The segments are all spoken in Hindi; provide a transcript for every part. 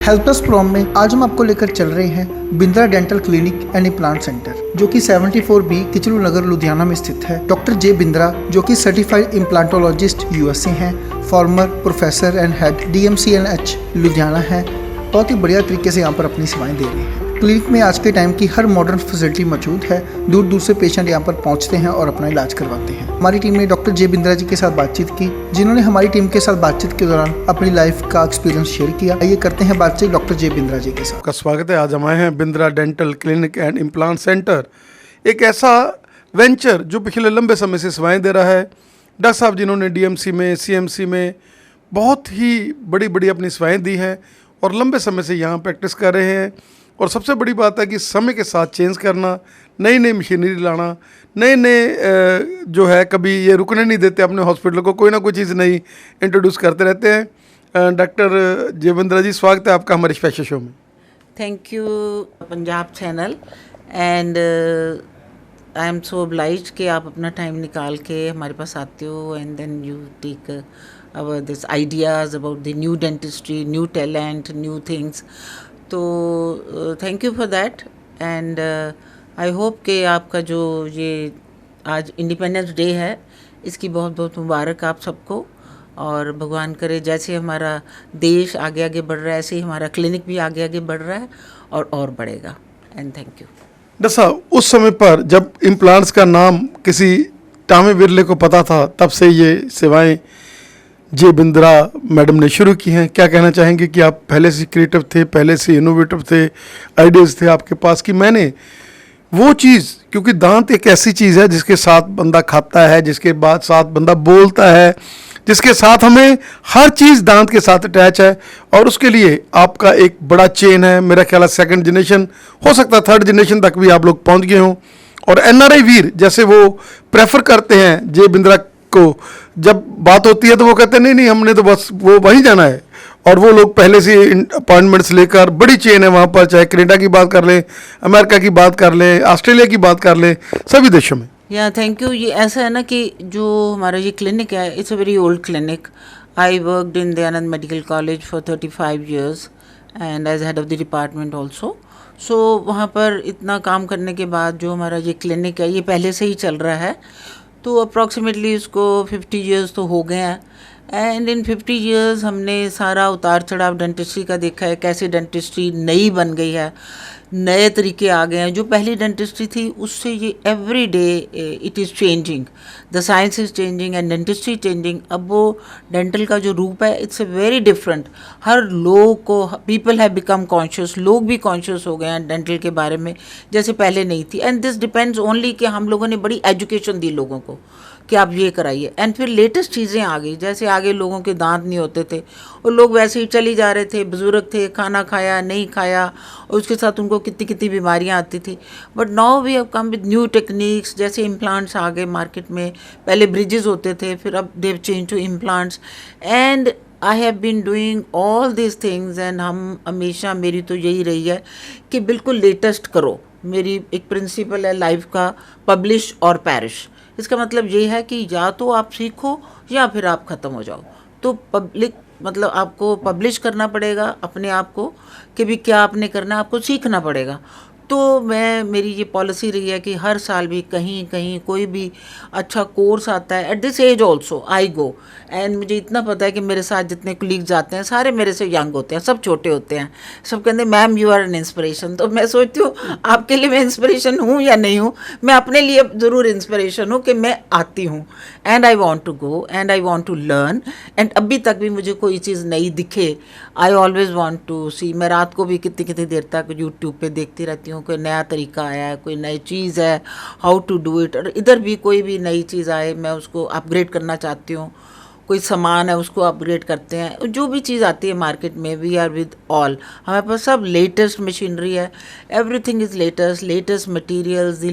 हेल्पलेस प्रॉम में आज हम आपको लेकर चल रहे हैं Bindra dental clinic and implant centre, जो कि 74B किचलू नगर लुधियाना में स्थित है। डॉक्टर जे बिंद्रा, जो कि सर्टिफाइड इम्प्लांटोलॉजिस्ट यूएसए हैं, farmer professor and head DMCNH Ludhiana है, बहुत ही बढ़िया तरीके से यहाँ पर अपनी सेवाएं दे रहे हैं। क्लिनिक में आज के टाइम की हर मॉडर्न फैसिलिटी मौजूद है। दूर दूर से पेशेंट यहाँ पर पहुँचते हैं और अपना इलाज करवाते हैं। हमारी टीम ने डॉक्टर जे बिंद्रा जी के साथ बातचीत की, जिन्होंने हमारी टीम के साथ बातचीत के दौरान अपनी लाइफ का एक्सपीरियंस शेयर किया। आइए करते हैं बातचीत डॉक्टर जे बिंद्रा जी के साथ। का स्वागत है। आज हम आए हैं Bindra dental clinic and implant centre, एक ऐसा वेंचर जो पिछले लंबे समय से सेवाएं दे रहा है। डॉक्टर साहब जिन्होंने DMC में, CMC में बहुत ही बड़ी बड़ी अपनी सेवाएं दी हैं और लंबे समय से यहाँ प्रैक्टिस कर रहे हैं। और सबसे बड़ी बात है कि समय के साथ चेंज करना, नई नई मशीनरी लाना, नए जो है, कभी ये रुकने नहीं देते अपने हॉस्पिटल को, कोई ना कोई चीज़ नई इंट्रोड्यूस करते रहते हैं। डॉक्टर जे बिंद्रा जी, स्वागत है आपका हमारे स्पेशल शो में। Thank you Punjab channel and I am so obliged कि आप अपना टाइम निकाल के हमारे पास आते हो and then you take our this ideas about the new dentistry, new talent, new things. तो thank you for that and I hope कि आपका जो ये आज इंडिपेंडेंस डे है, इसकी बहुत बहुत मुबारक आप सबको। और भगवान करे जैसे हमारा देश आगे आगे बढ़ रहा है, ऐसे ही हमारा क्लिनिक भी आगे आगे बढ़ रहा है और बढ़ेगा। And thank you. डॉक्टर साहब, उस समय पर जब इम्प्लांट्स का नाम किसी टामे बिरले को पता था, तब से ये सेवाएं जे बिंद्रा मैडम ने शुरू की हैं। क्या कहना चाहेंगे कि आप पहले से क्रिएटिव थे, पहले से इनोवेटिव थे, आइडियाज़ थे आपके पास कि मैंने वो चीज़, क्योंकि दांत एक ऐसी चीज़ है जिसके साथ बंदा खाता है, जिसके बाद साथ बंदा बोलता है, जिसके साथ हमें हर चीज़ दांत के साथ अटैच है। और उसके लिए आपका एक बड़ा चेन है। मेरा ख्याल है 2nd जनरेशन, हो सकता है 3rd जनरेशन तक भी आप लोग पहुंच गए हों। और NRI वीर जैसे वो प्रेफर करते हैं जे बिंद्रा को, जब बात होती है तो वो कहते हैं नहीं नहीं, हमने तो बस वो वहीं जाना है। और वो लोग पहले से अपॉइंटमेंट्स लेकर, बड़ी चेन है वहाँ पर, चाहे कनाडा की बात कर लें, अमेरिका की बात कर लें, ऑस्ट्रेलिया की बात कर लें, सभी देशों में। या थैंक यू। ये ऐसा है ना कि जो हमारा ये क्लिनिक है, it's a very old clinic. I worked in Dayanand medical college for 35 years and as head of the department also. So वहाँ पर इतना काम करने के बाद जो हमारा ये क्लिनिक है, ये पहले से ही चल रहा है। तो अप्रॉक्सीमेटली उसको 50 years तो हो गए हैं। एंड इन 50 years हमने सारा उतार चढ़ाव डेंटिस्ट्री का देखा है, कैसे डेंटिस्ट्री नई बन गई है, नए तरीके आ गए हैं। जो पहली डेंटिस्ट्री थी उससे ये every day it is changing, the science is changing and dentistry changing. अब वो डेंटल का जो रूप है, इट्स अ वेरी डिफरेंट। हर लोग को, पीपल हैव बिकम कॉन्शियस, लोग भी कॉन्शियस हो गए हैं डेंटल के बारे में, जैसे पहले नहीं थी। एंड दिस डिपेंड्स ओनली कि हम लोगों ने बड़ी एजुकेशन दी लोगों को कि आप ये कराइए। एंड फिर लेटेस्ट चीज़ें आ गई, जैसे आगे लोगों के दांत नहीं होते थे और लोग वैसे ही चली जा रहे थे, बुजुर्ग थे, खाना खाया नहीं खाया, और उसके साथ उनको कितनी कितनी बीमारियां आती थी। But now we have come with new techniques, जैसे इम्प्लांट्स आ गए मार्केट में। पहले ब्रिजेस होते थे, फिर अब they've change to implants and I have been doing all this things. And हम हमेशा, मेरी तो यही रही है कि बिल्कुल लेटेस्ट करो। मेरी एक प्रिंसिपल है लाइफ का, पब्लिश और पैरिश। इसका मतलब ये है कि या तो आप सीखो या फिर आप ख़त्म हो जाओ। तो पब्लिक मतलब आपको पब्लिश करना पड़ेगा अपने आप को कि भी क्या आपने करना है, आपको सीखना पड़ेगा। तो मेरी ये पॉलिसी रही है कि हर साल भी कहीं कहीं कोई भी अच्छा कोर्स आता है, at this age also I go. And मुझे इतना पता है कि मेरे साथ जितने कलीग जाते हैं सारे मेरे से यंग होते हैं, सब छोटे होते हैं। सब कहते हैं ma'am you are an inspiration. तो मैं सोचती हूँ आपके लिए मैं इंस्पिरेशन हूँ या नहीं हूँ, मैं अपने लिए ज़रूर इंस्पिरेशन हूँ कि मैं आती हूँ and I want to go and I want to learn. And अभी तक भी मुझे कोई चीज़ नई दिखे, I always want to see. मैं रात को भी कितनी कितनी देर तक यूट्यूब पे देखती रहती हूँ, कोई नया तरीका आया है, कोई नई चीज़ है, हाउ टू डू इट। और इधर भी कोई भी नई चीज़ आए, मैं उसको अपग्रेड करना चाहती हूँ। कोई सामान है उसको अपग्रेड करते हैं। जो भी चीज़ आती है मार्केट में, वी आर विद ऑल, हमारे पास सब लेटेस्ट मशीनरी है। Everything is latest, latest materials,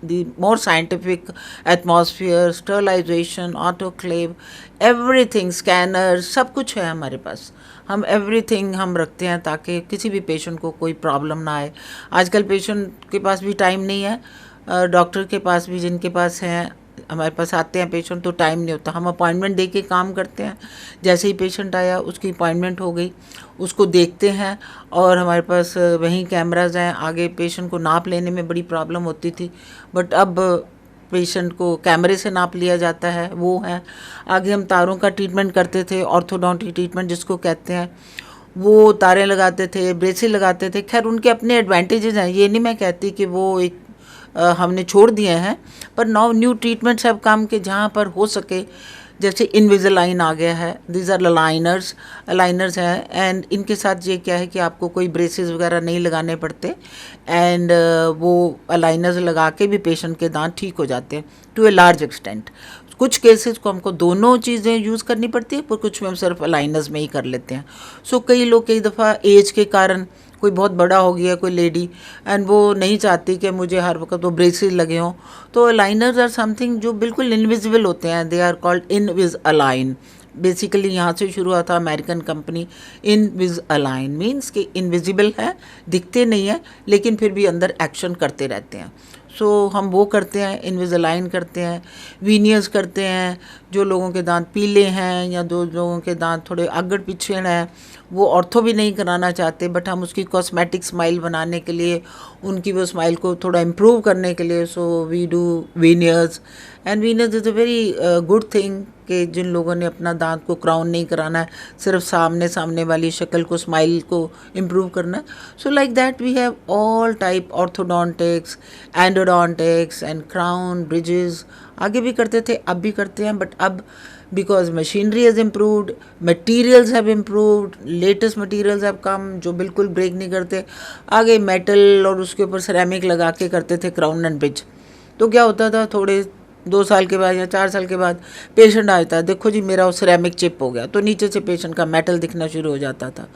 the more scientific atmosphere, sterilization, autoclave, everything, scanners, सब कुछ है हमारे पास। हम एवरीथिंग हम रखते हैं ताकि किसी भी पेशेंट को कोई प्रॉब्लम ना आए। आजकल पेशेंट के पास भी टाइम नहीं है, डॉक्टर के पास भी जिनके पास हैं हमारे पास आते हैं पेशेंट तो टाइम नहीं होता, हम अपॉइंटमेंट दे के काम करते हैं। जैसे ही पेशेंट आया उसकी अपॉइंटमेंट हो गई, उसको देखते हैं और हमारे पास वहीं कैमराज हैं। आगे पेशेंट को नाप लेने में बड़ी प्रॉब्लम होती थी, बट अब पेशेंट को कैमरे से नाप लिया जाता है, वो है। आगे हम तारों का ट्रीटमेंट करते थे, ऑर्थोडोंटिक ट्रीटमेंट जिसको कहते हैं, वो तारें लगाते थे, ब्रेसेस लगाते थे। खैर उनके अपने एडवांटेजेस हैं, ये नहीं मैं कहती कि वो एक हमने छोड़ दिए हैं, पर now new treatments have come के जहाँ पर हो सके, जैसे इनविजिलाइन आ गया है, दीज आर अलाइनर्स हैं, एंड इनके साथ ये क्या है कि आपको कोई ब्रेसेस वगैरह नहीं लगाने पड़ते, एंड वो अलाइनर्स लगा के भी पेशेंट के दांत ठीक हो जाते हैं टू ए लार्ज एक्सटेंट। कुछ केसेस को हमको दोनों चीज़ें यूज़ करनी पड़ती है, पर कुछ में हम सिर्फ अलाइनर्स में ही कर लेते हैं। सो कई लोग कई दफ़ा एज के कारण, कोई बहुत बड़ा हो गया कोई लेडी, एंड वो नहीं चाहती कि मुझे हर वक्त वो ब्रेसेस लगे हों, तो अलाइनर्स आर समथिंग जो बिल्कुल इनविजिबल होते हैं, दे आर कॉल्ड इनविज़अलाइन। बेसिकली यहाँ से शुरू हुआ था, अमेरिकन कंपनी। इनविज़अलाइन मीन्स कि इनविजिबल है, दिखते नहीं है, लेकिन फिर भी अंदर एक्शन करते रहते हैं। सो हम वो करते हैं, इनविज़अलाइन करते हैं, वीनियर्स करते हैं। जो लोगों के दांत पीले हैं या जो लोगों के दांत थोड़े आगड़ पीछे हैं, वो ऑर्थो भी नहीं कराना चाहते, बट हम उसकी कॉस्मेटिक स्माइल बनाने के लिए, उनकी वो स्माइल को थोड़ा इम्प्रूव करने के लिए, so we do veneers. And veneers is a very good thing कि जिन लोगों ने अपना दांत को क्राउन नहीं कराना है, सिर्फ सामने वाली शक्ल को, स्माइल को इम्प्रूव करना है। So like that we have all type, orthodontics, endodontics and crown, bridges. आगे भी करते थे, अब भी करते हैं, बट अब because machinery has improved, materials have improved, latest materials have come जो बिल्कुल ब्रेक नहीं करते। आगे मेटल और उसके ऊपर सिरेमिक लगा के करते थे क्राउन एंड ब्रिज। तो क्या होता था, थोड़े 2 साल के बाद या 4 साल के बाद पेशेंट आ जाता है, देखो जी मेरा वो सिरेमिक चिप हो गया, तो नीचे से पेशेंट का मेटल दिखना शुरू हो जाता था।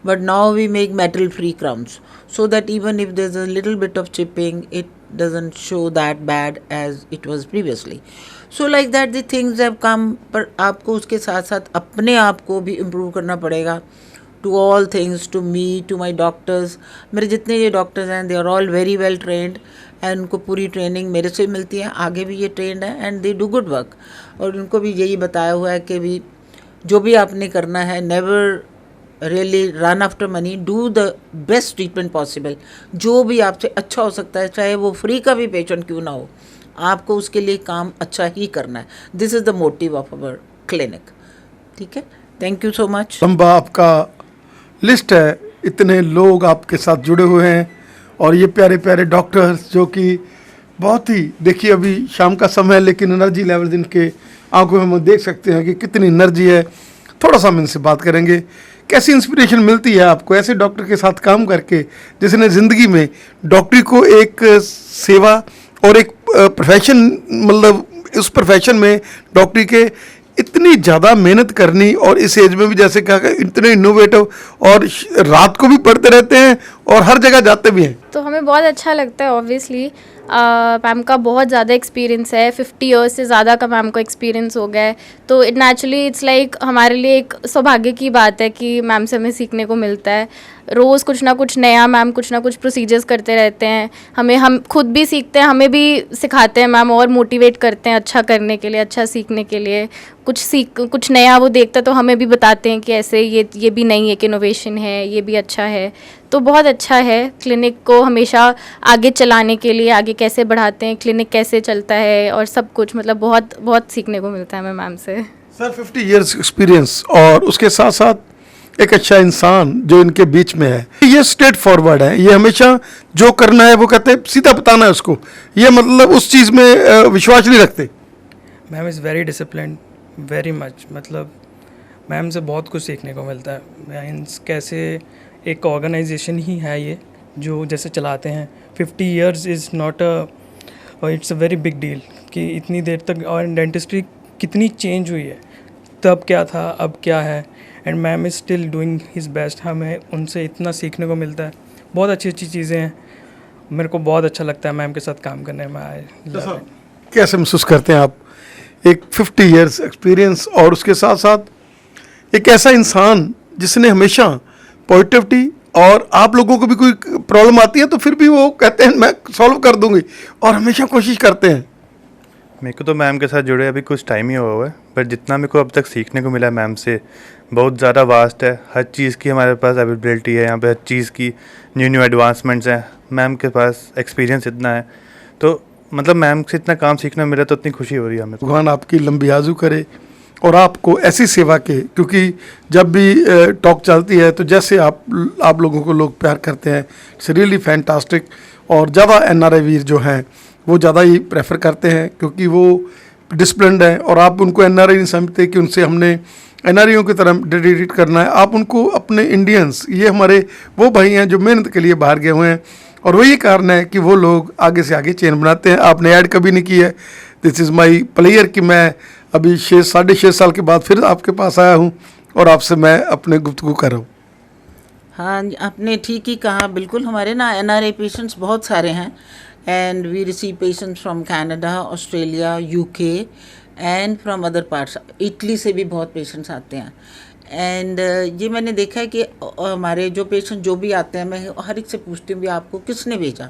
But now we make metal free crowns so that even if there is a little bit of chipping, it doesn't show that bad as it was previously. So like that the things have come, पर आपको उसके साथ साथ अपने आप को भी improve करना पड़ेगा। To all things, to me, to my doctors, मेरे जितने ये डॉक्टर्स हैं, they are all very well trained, and उनको पूरी ट्रेनिंग मेरे से मिलती है, आगे भी ये ट्रेंड है, and they do good work। और उनको भी यही बताया हुआ है कि भी जो भी आपने करना है, never really run after money, do the best treatment possible। जो भी आपसे अच्छा हो सकता है, चाहे वो फ्री का भी पेशेंट क्यों ना हो, आपको उसके लिए काम अच्छा ही करना है। This is the motive of our clinic. ठीक है, थैंक यू सो मच। लंबा आपका लिस्ट है, इतने लोग आपके साथ जुड़े हुए हैं, और ये प्यारे प्यारे डॉक्टर्स जो कि बहुत ही, देखिए अभी शाम का समय है, लेकिन एनर्जी लेवल जिनके आंखों में हम देख सकते हैं कि कितनी एनर्जी है। थोड़ा सा हम इनसे बात करेंगे, कैसी इंस्पिरेशन मिलती है आपको ऐसे डॉक्टर के साथ काम करके, जिसने ज़िंदगी में डॉक्टरी को एक सेवा और एक प्रोफेशन, मतलब उस प्रोफेशन में डॉक्टरी के इतनी ज़्यादा मेहनत करनी, और इस एज में भी जैसे कहा इतने इनोवेटिव, और रात को भी पढ़ते रहते हैं और हर जगह जाते भी हैं। तो हमें बहुत अच्छा लगता है। ऑब्वियसली मैम का बहुत ज़्यादा एक्सपीरियंस है, 50 ईयर्स से ज़्यादा का मैम को एक्सपीरियंस हो गया है, तो इट नेचुरली इट्स लाइक हमारे लिए एक सौभाग्य की बात है कि मैम से हमें सीखने को मिलता है। रोज़ कुछ ना कुछ नया, मैम कुछ ना कुछ प्रोसीजर्स करते रहते हैं, हम खुद भी सीखते हैं, हमें भी सिखाते हैं मैम, और मोटिवेट करते हैं अच्छा करने के लिए, अच्छा सीखने के लिए। कुछ नया वो देखते हैं तो हमें भी बताते हैं कि ऐसे ये भी नहीं, एक इनोवेशन है, ये भी अच्छा है। तो बहुत अच्छा है क्लिनिक को हमेशा आगे चलाने के लिए, आगे कैसे बढ़ाते हैं, क्लिनिक कैसे चलता है, और सब कुछ मतलब बहुत बहुत सीखने को मिलता है हमें मैम से। सर 50 इयर्स एक्सपीरियंस, और उसके साथ साथ एक अच्छा इंसान जो इनके बीच में है, ये स्ट्रेट फॉरवर्ड है, ये हमेशा जो करना है वो कहते हैं, सीधा बताना है उसको, ये मतलब उस चीज़ में विश्वास नहीं रखते। Ma'am is very discipline, very much, मतलब मैम से बहुत कुछ सीखने को मिलता है। मीन्स कैसे एक ऑर्गेनाइजेशन ही है ये जो जैसे चलाते हैं। 50 years is not it's a very big deal कि इतनी देर तक, और डेंटिस्ट्री कितनी चेंज हुई है, तब क्या था अब क्या है, and ma'am is still doing his best. हमें उनसे इतना सीखने को मिलता है, बहुत अच्छी अच्छी चीज़ें हैं। मेरे को बहुत अच्छा लगता है मैम के साथ काम करने में। कैसे महसूस करते हैं आप एक 50 इयर्स एक्सपीरियंस, और उसके साथ साथ एक ऐसा इंसान जिसने हमेशा पॉजिटिविटी, और आप लोगों को भी कोई प्रॉब्लम आती है तो फिर भी वो कहते हैं मैं सॉल्व कर दूंगी, और हमेशा कोशिश करते हैं। मेरे को तो मैम के साथ जुड़े अभी कुछ टाइम ही हुआ है, पर जितना मेरे को अब तक सीखने को मिला है मैम से बहुत ज़्यादा वास्ट है। हर चीज़ की हमारे पास अवेलेबिलिटी है यहाँ पे, हर चीज़ की न्यू न्यू एडवांसमेंट्स हैं। मैम के पास एक्सपीरियंस इतना है, तो मतलब मैम से इतना काम सीखना मिला तो इतनी खुशी हो रही है हमें। भगवान आपकी लंबी आजू करे और आपको ऐसी सेवा के, क्योंकि जब भी टॉक चलती है तो जैसे आप लोगों को लोग प्यार करते हैं, इट्स रियली फैंटास्टिक। और ज़्यादा एनआरआई वीर जो हैं वो ज़्यादा ही प्रेफर करते हैं क्योंकि वो डिसिप्लिन्ड हैं, और आप उनको एनआरआई नहीं समझते कि उनसे हमने एनआरआईओं की तरह डेडिकेट करना है। आप उनको अपने इंडियंस, ये हमारे वो भाई हैं जो मेहनत के लिए बाहर गए हुए हैं, और वही कारण है कि वो लोग आगे से आगे चेन बनाते हैं। आपने ऐड कभी नहीं की है, दिस इज़ माई प्लेयर कि मैं अभी 6-6.5 साल के बाद फिर आपके पास आया हूँ और आपसे मैं अपने गुफ्तगू कर रहा हूँ। हाँ, आपने ठीक ही कहा। बिल्कुल, हमारे ना एनआरआई पेशेंट्स बहुत सारे हैं, and we receive patients from Canada, Australia, UK and from other parts. Italy से भी बहुत पेशेंट्स आते हैं। एंड ये मैंने देखा है कि हमारे जो पेशेंट जो भी आते हैं, मैं हर एक से पूछती हूँ भी आपको किसने भेजा।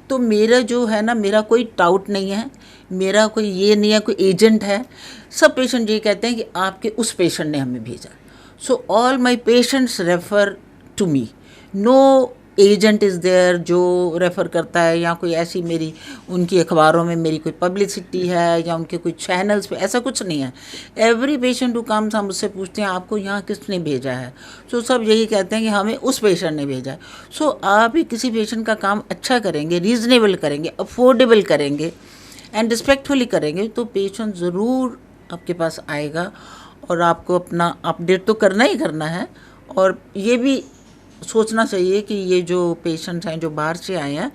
तो मेरा जो है ना, मेरा कोई डाउट नहीं है, मेरा कोई ये नहीं है कोई एजेंट है। सब पेशेंट ये कहते हैं कि आपके उस पेशेंट ने हमें भेजा। So all my patients refer to me, no agent is there जो रेफ़र करता है, या कोई ऐसी मेरी उनकी अखबारों में मेरी कोई पब्लिसिटी है या उनके कोई चैनल्स पे, ऐसा कुछ नहीं है। एवरी पेशेंट हु कम्स, हम उससे पूछते हैं आपको यहाँ किसने भेजा है। सो सब यही कहते हैं कि हमें उस पेशेंट ने भेजा है। सो आप ही किसी पेशेंट का काम अच्छा करेंगे, रीज़नेबल करेंगे, अफोर्डेबल करेंगे एंड रिस्पेक्टफुली करेंगे, तो पेशेंट ज़रूर आपके पास आएगा। और आपको अपना अपडेट तो करना ही करना है, और ये भी सोचना चाहिए कि ये जो पेशेंट्स हैं जो बाहर से आए हैं,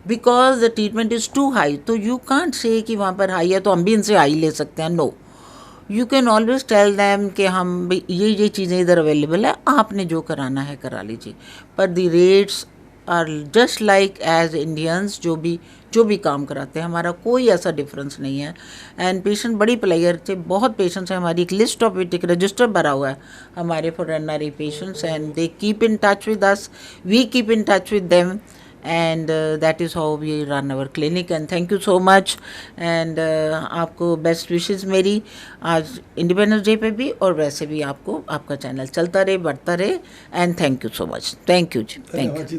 because the treatment is too high, तो यू कांट से कि वहाँ पर हाई है तो हम भी इनसे हाई ले सकते हैं। No, you can always tell them कि हम भी ये चीज़ें इधर अवेलेबल है, आपने जो कराना है करा लीजिए। पर the rates are just like as Indians, जो भी काम कराते हैं, हमारा कोई ऐसा डिफरेंस नहीं है। एंड पेशेंट बड़ी प्लेयर से बहुत पेशेंट्स हैं, हमारी एक लिस्ट ऑफ वेट, एक रजिस्टर भरा हुआ है हमारे for NRI patients, and they keep in touch with us, we keep in touch with them, and that is how we run our clinic. And thank you so much, and आपको बेस्ट विशेज़ मेरी आज इंडिपेंडेंस डे पे भी, और वैसे भी आपको आपका चैनल चलता रहे, बढ़ता रहे, and thank you so much. Thank you जी, थैंक यू।